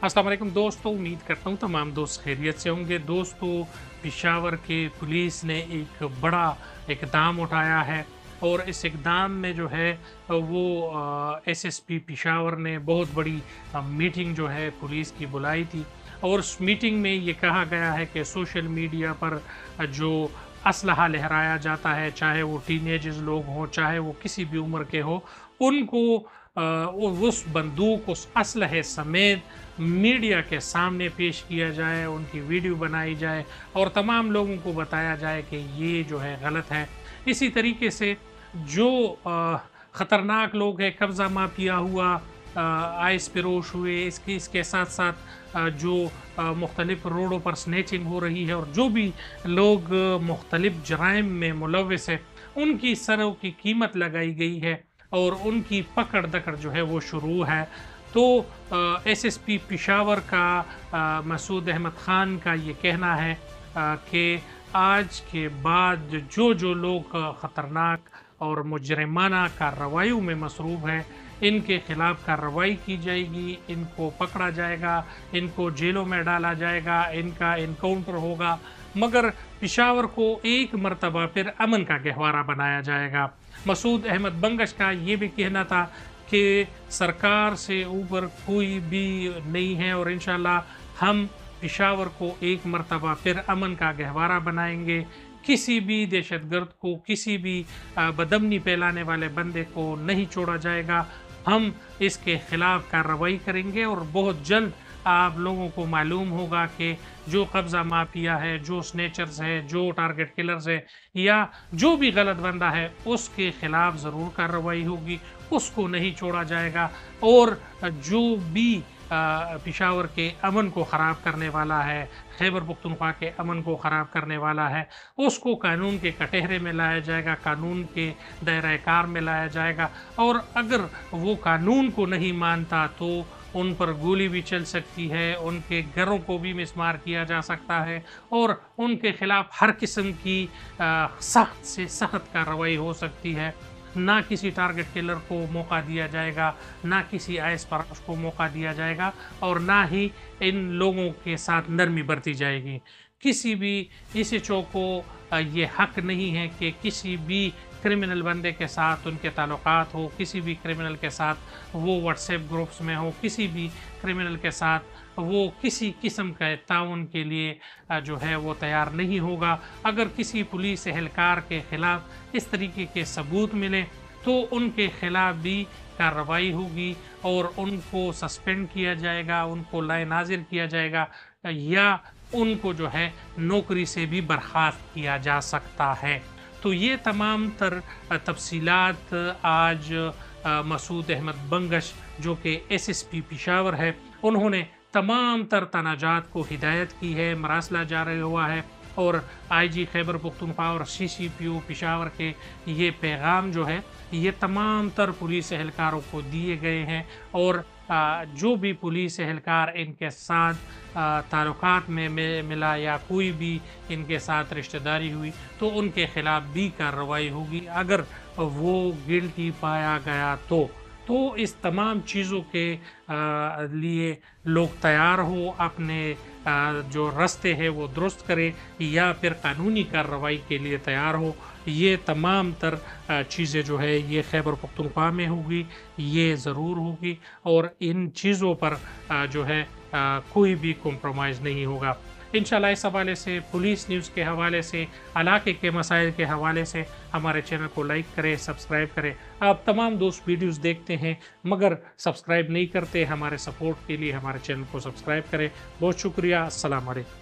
अस्सलाम वालेकुम दोस्तों, उम्मीद करता हूँ तमाम दोस्त खैरियत से होंगे। दोस्तों, पेशावर के पुलिस ने एक बड़ा इक़दाम उठाया है और इस इक़दाम में जो है वो एसएसपी पेशावर ने बहुत बड़ी मीटिंग जो है पुलिस की बुलाई थी और उस मीटिंग में ये कहा गया है कि सोशल मीडिया पर जो असलहा लहराया जाता है, चाहे वो टीनेजर्स लोग हों, चाहे वो किसी भी उम्र के हो, उनको उस बंदूक, उस असलहे समेत मीडिया के सामने पेश किया जाए, उनकी वीडियो बनाई जाए और तमाम लोगों को बताया जाए कि ये जो है गलत है। इसी तरीके से जो ख़तरनाक लोग हैं, कब्ज़ा माफिया हुआ, आइस फिरोश हुए, इसके साथ साथ जो मुख्तलिफ़ रोडों पर स्नैचिंग हो रही है और जो भी लोग मुख्तलिफ़ जराइम में मुलव्वस है, उनकी सरों की कीमत लगाई गई है और उनकी पकड़ दकड़ जो है वो शुरू है। तो एसएसपी पेशावर का मसूद अहमद ख़ान का ये कहना है कि आज के बाद जो लोग ख़तरनाक और मुजरिमाना कार्रवाइयों में मसरूफ़ हैं, इनके ख़िलाफ़ कार्रवाई की जाएगी, इनको पकड़ा जाएगा, इनको जेलों में डाला जाएगा, इनका इनकाउंटर होगा, मगर पेशावर को एक मरतबा फिर अमन का गहवारा बनाया जाएगा। मसूद अहमद बंगश का ये भी कहना था कि सरकार से ऊपर कोई भी नहीं है और इंशाल्लाह हम पेशावर को एक मरतबा फिर अमन का गहवारा बनाएंगे। किसी भी दहशतगर्द को, किसी भी बदअमनी फैलाने वाले बंदे को नहीं छोड़ा जाएगा। हम इसके ख़िलाफ़ कार्रवाई करेंगे और बहुत जल्द आप लोगों को मालूम होगा कि जो कब्ज़ा माफिया है, जो स्नेचर्स है, जो टारगेट किलर्स है या जो भी गलत बंदा है, उसके ख़िलाफ़ ज़रूर कार्रवाई होगी, उसको नहीं छोड़ा जाएगा। और जो भी पेशावर के अमन को ख़राब करने वाला है, खैबर पख्तूनख्वा के अमन को ख़राब करने वाला है, उसको कानून के कटहरे में लाया जाएगा, कानून के दायरे कार में लाया जाएगा। और अगर वो कानून को नहीं मानता तो उन पर गोली भी चल सकती है, उनके घरों को भी मिसमार किया जा सकता है और उनके ख़िलाफ़ हर किस्म की सख्त से सख्त कार्रवाई हो सकती है। ना किसी टारगेट किलर को मौका दिया जाएगा, ना किसी आइस फरोश को मौका दिया जाएगा और ना ही इन लोगों के साथ नरमी बरती जाएगी। किसी भी एसएचओ को ये हक नहीं है कि किसी भी क्रिमिनल बंदे के साथ उनके ताल्लुकात हो, किसी भी क्रिमिनल के साथ वो व्हाट्सएप ग्रुप्स में हो, किसी भी क्रिमिनल के साथ वो किसी किस्म का ताउन के लिए जो है वो तैयार नहीं होगा। अगर किसी पुलिस एहलकार के ख़िलाफ़ इस तरीके के सबूत मिले तो उनके ख़िलाफ़ भी कार्रवाई होगी और उनको सस्पेंड किया जाएगा, उनको लाए नाज़िर किया जाएगा या उनको जो है नौकरी से भी बर्खास्त किया जा सकता है। तो ये तमाम तर तफसीलात आज मसूद अहमद बंगश जो कि एसएसपी पेशावर है, उन्होंने तमाम तर तनाजात को हिदायत की है, मरासला जारी हुआ है और आईजी खैबर पख्तूनख्वा और सीसीपीओ पेशावर के ये पैगाम जो है ये तमाम तर पुलिस एहलकारों को दिए गए हैं और जो भी पुलिस एहलकार इनके साथ ताल्लुकात में मिला या कोई भी इनके साथ रिश्तेदारी हुई तो उनके ख़िलाफ़ भी कार्रवाई होगी अगर वो गिल्टी पाया गया तो इस तमाम चीज़ों के लिए लोग तैयार हो, अपने जो रास्ते हैं वो दुरुस्त करे या फिर कानूनी कार्रवाई के लिए तैयार हो। ये तमाम तर चीज़ें जो है ये खैबर पख्तूनख्वा में होगी, ये ज़रूर होगी और इन चीज़ों पर जो है कोई भी कॉम्प्रोमाइज़ नहीं होगा। इंशाल्लाह इस हवाले से, पुलिस न्यूज़ के हवाले से, इलाके के मसाइल के हवाले से हमारे चैनल को लाइक करें, सब्सक्राइब करें। आप तमाम दोस्त वीडियोस देखते हैं मगर सब्सक्राइब नहीं करते, हमारे सपोर्ट के लिए हमारे चैनल को सब्सक्राइब करें। बहुत शुक्रिया। अस्सलाम वालेकुम।